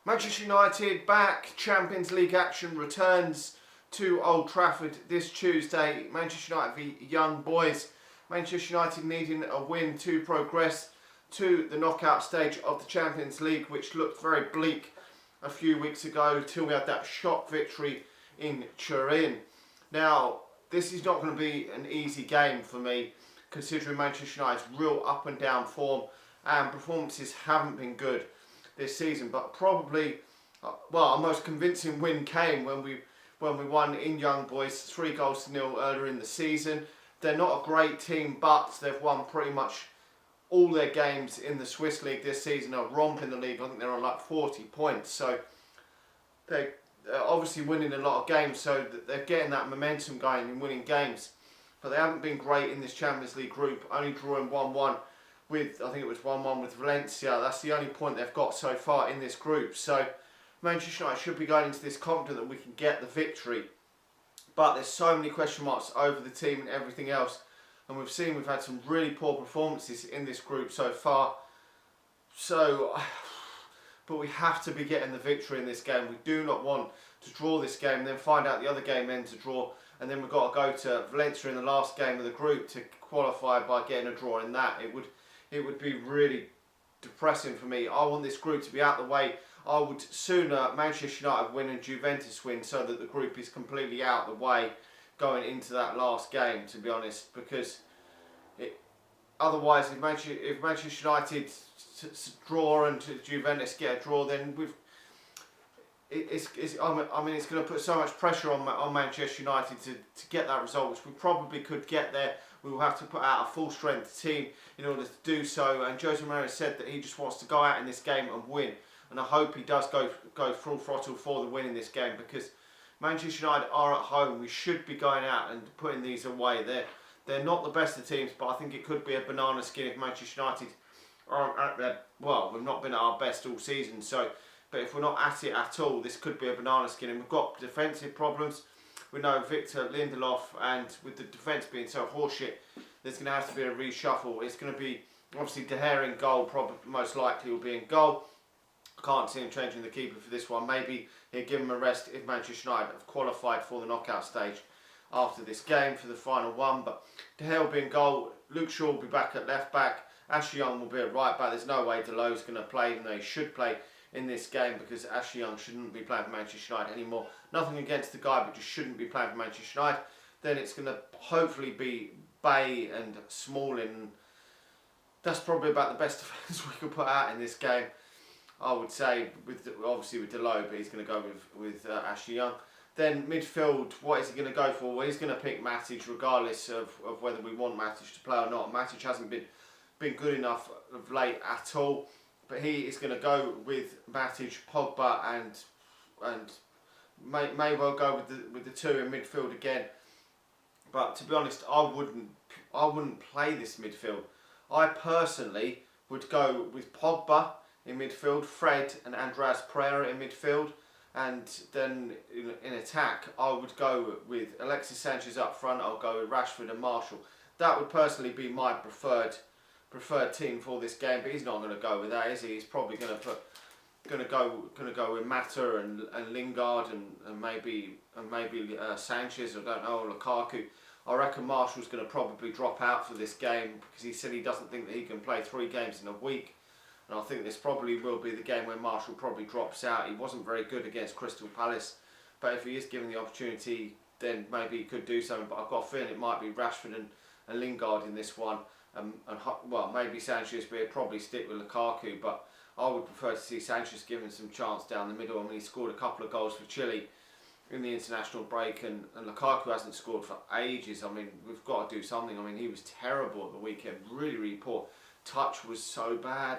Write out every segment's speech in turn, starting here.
Manchester United back, Champions League action returns to Old Trafford this Tuesday. Manchester United v Young Boys. Manchester United needing a win to progress to the knockout stage of the Champions League, which looked very bleak a few weeks ago till we had that shock victory in Turin. Now, this is not going to be an easy game for me, considering Manchester United's real up and down form and performances haven't been good this season, but probably, our most convincing win came when we won in Young Boys 3-0 earlier in the season. They're not a great team, but they've won pretty much all their games in the Swiss League this season. Are romping the league. I think they're on like 40 points. So they're obviously winning a lot of games, so they're getting that momentum going and winning games. But they haven't been great in this Champions League group, only drawing 1-1 with, I think it was 1-1 with Valencia. That's the only point they've got so far in this group. So Manchester United should be going into this confident that we can get the victory. But there's so many question marks over the team and everything else. And we've had some really poor performances in this group so far. So, but we have to be getting the victory in this game. We do not want to draw this game and then find out the other game ends a draw. And then we've got to go to Valencia in the last game of the group to qualify by getting a draw in that. It would be really depressing for me. I want this group to be out of the way. I would sooner Manchester United win and Juventus win so that the group is completely out of the way going into that last game, to be honest, because otherwise if Manchester United draw and Juventus get a draw, then it's going to put so much pressure on Manchester United to get that result, which we probably could get there. We will have to put out a full strength team in order to do so, and Jose Mourinho said that he just wants to go out in this game and win, and I hope he does go full throttle for the win in this game, because Manchester United are at home. We should be going out and putting these away. They're not the best of teams, but I think it could be a banana skin if Manchester United aren't at their, well, we've not been at our best all season, so, but if we're not at it at all, this could be a banana skin. And we've got defensive problems. We know Victor Lindelof, and with the defence being so horseshit, there's going to have to be a reshuffle. It's going to be, obviously, De Gea in goal, probably most likely will be in goal. I can't see him changing the keeper for this one. Maybe he'll give him a rest if Manchester United have qualified for the knockout stage after this game for the final one. But De Gea will be in goal. Luke Shaw will be back at left back. Ashley Young will be at right back. There's no way Delo's going to play, even though he should play in this game, because Ashley Young shouldn't be playing for Manchester United anymore. Nothing against the guy, but just shouldn't be playing for Manchester United. Then it's going to hopefully be Bay and Smalling. That's probably about the best defence we could put out in this game, I would say, obviously with Delo, but he's going to go with Ashley Young. Then midfield, what is he going to go for? Well, he's going to pick Matic regardless of whether we want Matic to play or not. Matic hasn't been good enough of late at all, but he is going to go with Matic, Pogba, and may well go with the two in midfield again. But to be honest, I wouldn't play this midfield. I personally would go with Pogba in midfield, Fred and Andreas Pereira in midfield, and then in attack I would go with Alexis Sanchez up front. I'll go with Rashford and Martial. That would personally be my preferred team for this game, but he's not going to go with that, is he? He's probably going to go with Mata and Lingard and maybe Sanchez, I don't know, or Lukaku. I reckon Martial's going to probably drop out for this game, because he said he doesn't think that he can play 3 games in a week. And I think this probably will be the game where Martial probably drops out. He wasn't very good against Crystal Palace, but if he is given the opportunity, then maybe he could do something. But I've got a feeling it might be Rashford and Lingard in this one. Well, maybe Sanchez, but he'd probably stick with Lukaku. But I would prefer to see Sanchez given some chance down the middle. I mean, he scored a couple of goals for Chile in the international break, and Lukaku hasn't scored for ages. I mean, we've got to do something. I mean, he was terrible at the weekend, really, really poor. Touch was so bad.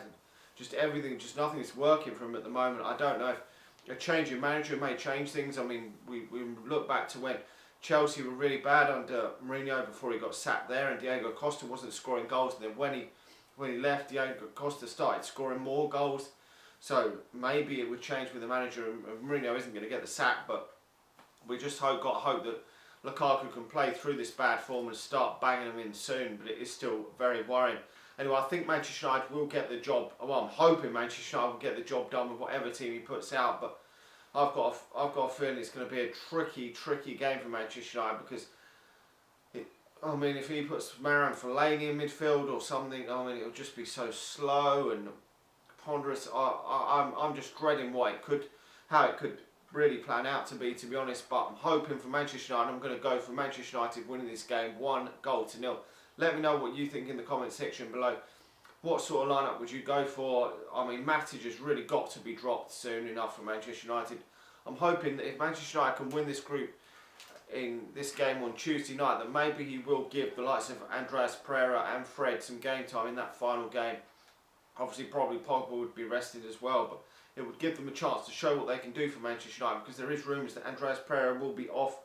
Just everything, just nothing is working for him at the moment. I don't know if a change in manager may change things. I mean, we look back to when Chelsea were really bad under Mourinho before he got sacked there, and Diego Costa wasn't scoring goals. And then when he left, Diego Costa started scoring more goals. So maybe it would change with the manager. Mourinho isn't going to get the sack, but we just got hope that Lukaku can play through this bad form and start banging them in soon. But it is still very worrying. Anyway, I think Manchester United will get the job. Well, I'm hoping Manchester United will get the job done with whatever team he puts out. But I've got a feeling it's going to be a tricky game for Manchester United because, I mean, if he puts Marouane Fellaini in midfield or something, I mean, it'll just be so slow and ponderous. I'm just dreading how it could really plan out to be honest. But I'm hoping for Manchester United. I'm going to go for Manchester United winning this game 1-0. Let me know what you think in the comment section below. What sort of lineup would you go for? I mean, Matic has really got to be dropped soon enough for Manchester United. I'm hoping that if Manchester United can win this group in this game on Tuesday night, that maybe he will give the likes of Andreas Pereira and Fred some game time in that final game. Obviously, probably Pogba would be rested as well, but it would give them a chance to show what they can do for Manchester United, because there is rumours that Andreas Pereira will be off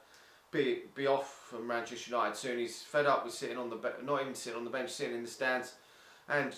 from Manchester United soon. He's fed up with sitting on the not even sitting on the bench, sitting in the stands. And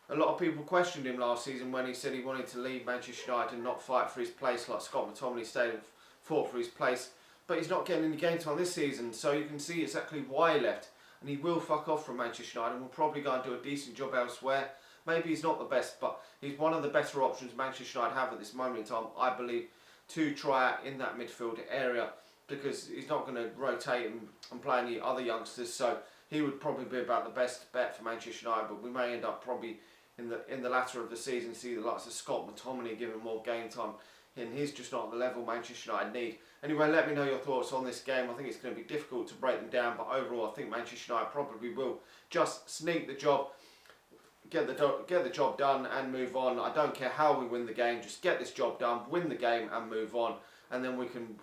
a lot of people questioned him last season when he said he wanted to leave Manchester United and not fight for his place, like Scott McTominay stayed and fought for his place. But he's not getting any game time this season, so you can see exactly why he left. And he will fuck off from Manchester United and will probably go and do a decent job elsewhere. Maybe he's not the best, but he's one of the better options Manchester United have at this moment in time, I believe, to try out in that midfield area, because he's not going to rotate and play any other youngsters. So he would probably be about the best bet for Manchester United, but we may end up probably in the latter of the season see the likes of Scott McTominay giving more game time, and he's just not the level Manchester United need. Anyway, let me know your thoughts on this game. I think it's going to be difficult to break them down, but overall I think Manchester United probably will just sneak the job, get the job done and move on. I don't care how we win the game, just get this job done, win the game and move on, and then we can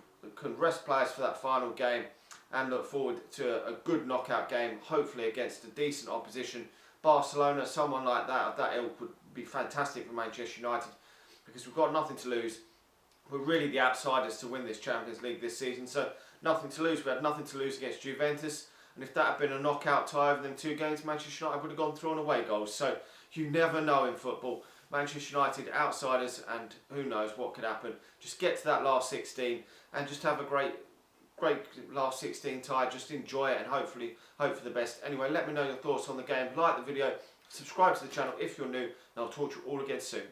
rest players for that final game and look forward to a good knockout game, hopefully against a decent opposition. Barcelona, someone like that of that ilk would be fantastic for Manchester United, because we've got nothing to lose. We're really the outsiders to win this Champions League this season, so nothing to lose. We had nothing to lose against Juventus, and if that had been a knockout tie over them 2 games, Manchester United would have gone through on away goals. So you never know in football. Manchester United outsiders, and who knows what could happen. Just get to that last 16 and just have a great last 16 tie. Just enjoy it and hopefully hope for the best. Anyway, let me know your thoughts on the game. Like the video, subscribe to the channel if you're new, and I'll talk to you all again soon.